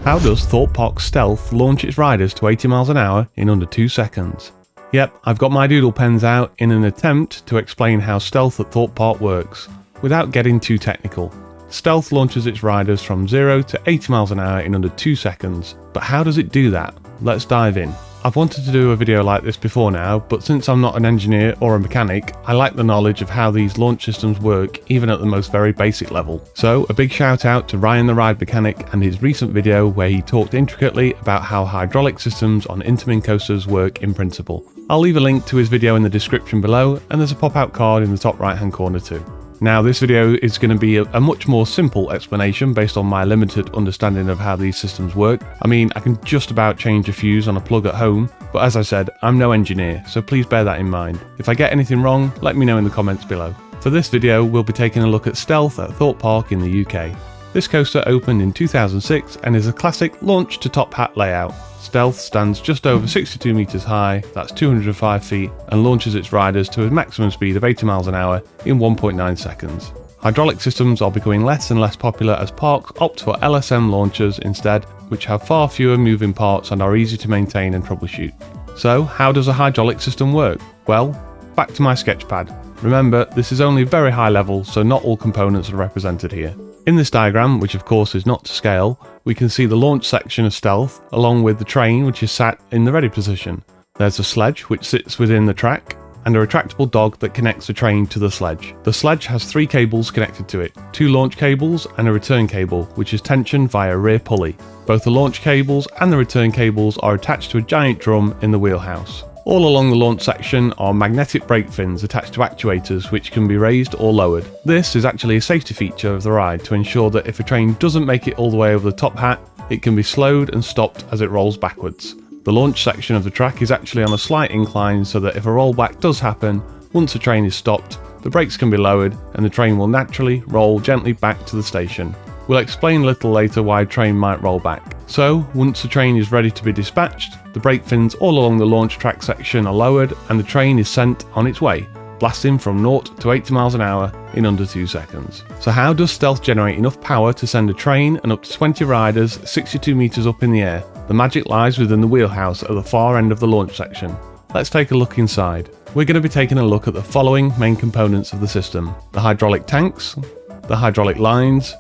How does Thorpe Park Stealth launch its riders to 80 miles an hour in under 2 seconds? Yep, I've got my doodle pens out in an attempt to explain how Stealth at Thorpe Park works, without getting too technical. Stealth launches its riders from 0 to 80 miles an hour in under 2 seconds, but how does it do that? Let's dive in. I've wanted to do a video like this before now, but since I'm not an engineer or a mechanic, I lack the knowledge of how these launch systems work even at the most very basic level. So a big shout out to Ryan the Ride Mechanic and his recent video where he talked intricately about how hydraulic systems on Intamin coasters work in principle. I'll leave a link to his video in the description below, and there's a pop-out card in the top right hand corner too. Now this video is going to be a much more simple explanation based on my limited understanding of how these systems work. I mean, I can just about change a fuse on a plug at home, but as I said, I'm no engineer, so please bear that in mind. If I get anything wrong, let me know in the comments below. For this video, we'll be taking a look at Stealth at Thorpe Park in the UK. This coaster opened in 2006 and is a classic launch to top hat layout. Stealth stands just over 62 metres high, that's 205 feet, and launches its riders to a maximum speed of 80 miles an hour in 1.9 seconds. Hydraulic systems are becoming less and less popular as parks opt for LSM launchers instead, which have far fewer moving parts and are easy to maintain and troubleshoot. So, how does a hydraulic system work? Well, back to my sketchpad. Remember, this is only very high level, so not all components are represented here. In this diagram, which of course is not to scale, we can see the launch section of Stealth, along with the train which is sat in the ready position. There's a sledge which sits within the track, and a retractable dog that connects the train to the sledge. The sledge has 3 cables connected to it, 2 launch cables and a return cable, which is tensioned via a rear pulley. Both the launch cables and the return cables are attached to a giant drum in the wheelhouse. All along the launch section are magnetic brake fins attached to actuators which can be raised or lowered. This is actually a safety feature of the ride to ensure that if a train doesn't make it all the way over the top hat, it can be slowed and stopped as it rolls backwards. The launch section of the track is actually on a slight incline so that if a rollback does happen, once the train is stopped, the brakes can be lowered and the train will naturally roll gently back to the station. We'll explain a little later why a train might roll back. So, once the train is ready to be dispatched, the brake fins all along the launch track section are lowered and the train is sent on its way, blasting from 0 to 80 miles an hour in under 2 seconds. So how does Stealth generate enough power to send a train and up to 20 riders 62 metres up in the air? The magic lies within the wheelhouse at the far end of the launch section. Let's take a look inside. We're going to be taking a look at the following main components of the system: the hydraulic tanks, the hydraulic lines,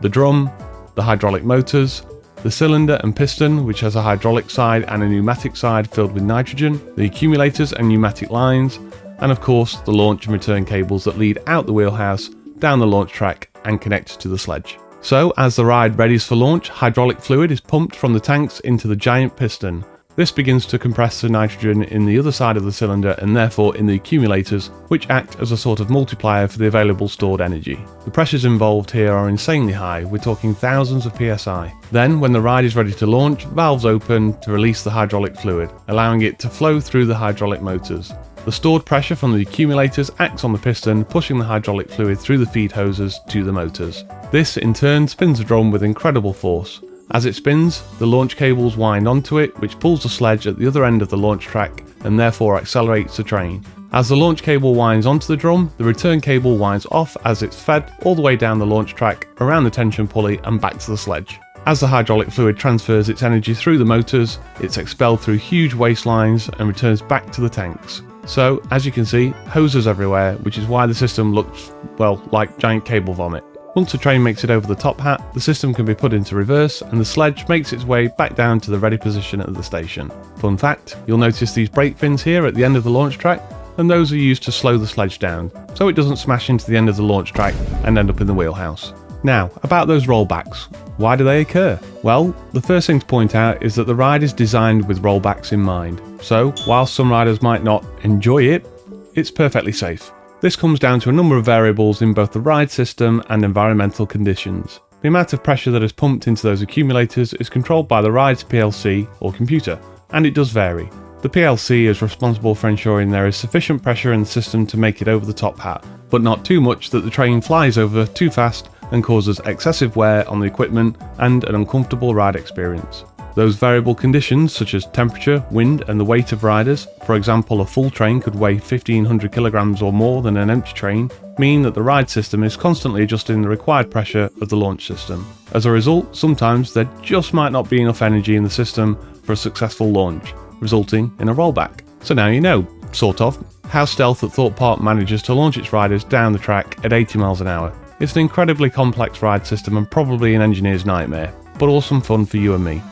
the drum, the hydraulic motors, the cylinder and piston, which has a hydraulic side and a pneumatic side filled with nitrogen, the accumulators and pneumatic lines, and of course the launch and return cables that lead out the wheelhouse, down the launch track and connect to the sledge. So as the ride readies for launch, hydraulic fluid is pumped from the tanks into the giant piston. This begins to compress the nitrogen in the other side of the cylinder and therefore in the accumulators, which act as a sort of multiplier for the available stored energy. The pressures involved here are insanely high, we're talking thousands of psi. Then, when the ride is ready to launch, valves open to release the hydraulic fluid, allowing it to flow through the hydraulic motors. The stored pressure from the accumulators acts on the piston, pushing the hydraulic fluid through the feed hoses to the motors. This in turn spins the drum with incredible force. As it spins, the launch cables wind onto it, which pulls the sledge at the other end of the launch track and therefore accelerates the train. As the launch cable winds onto the drum, the return cable winds off as it's fed all the way down the launch track, around the tension pulley and back to the sledge. As the hydraulic fluid transfers its energy through the motors, it's expelled through huge waste lines and returns back to the tanks. So, as you can see, hoses everywhere, which is why the system looks, well, like giant cable vomit. Once the train makes it over the top hat, the system can be put into reverse and the sledge makes its way back down to the ready position at the station. Fun fact, you'll notice these brake fins here at the end of the launch track, and those are used to slow the sledge down, so it doesn't smash into the end of the launch track and end up in the wheelhouse. Now, about those rollbacks. Why do they occur? Well, the first thing to point out is that the ride is designed with rollbacks in mind, so whilst some riders might not enjoy it, it's perfectly safe. This comes down to a number of variables in both the ride system and environmental conditions. The amount of pressure that is pumped into those accumulators is controlled by the ride's PLC or computer, and it does vary. The PLC is responsible for ensuring there is sufficient pressure in the system to make it over the top hat, but not too much that the train flies over too fast and causes excessive wear on the equipment and an uncomfortable ride experience. Those variable conditions such as temperature, wind and the weight of riders, for example a full train could weigh 1500 kilograms or more than an empty train, mean that the ride system is constantly adjusting the required pressure of the launch system. As a result, sometimes there just might not be enough energy in the system for a successful launch, resulting in a rollback. So now you know, sort of, how Stealth at Thorpe Park manages to launch its riders down the track at 80 miles an hour. It's an incredibly complex ride system and probably an engineer's nightmare, but awesome fun for you and me.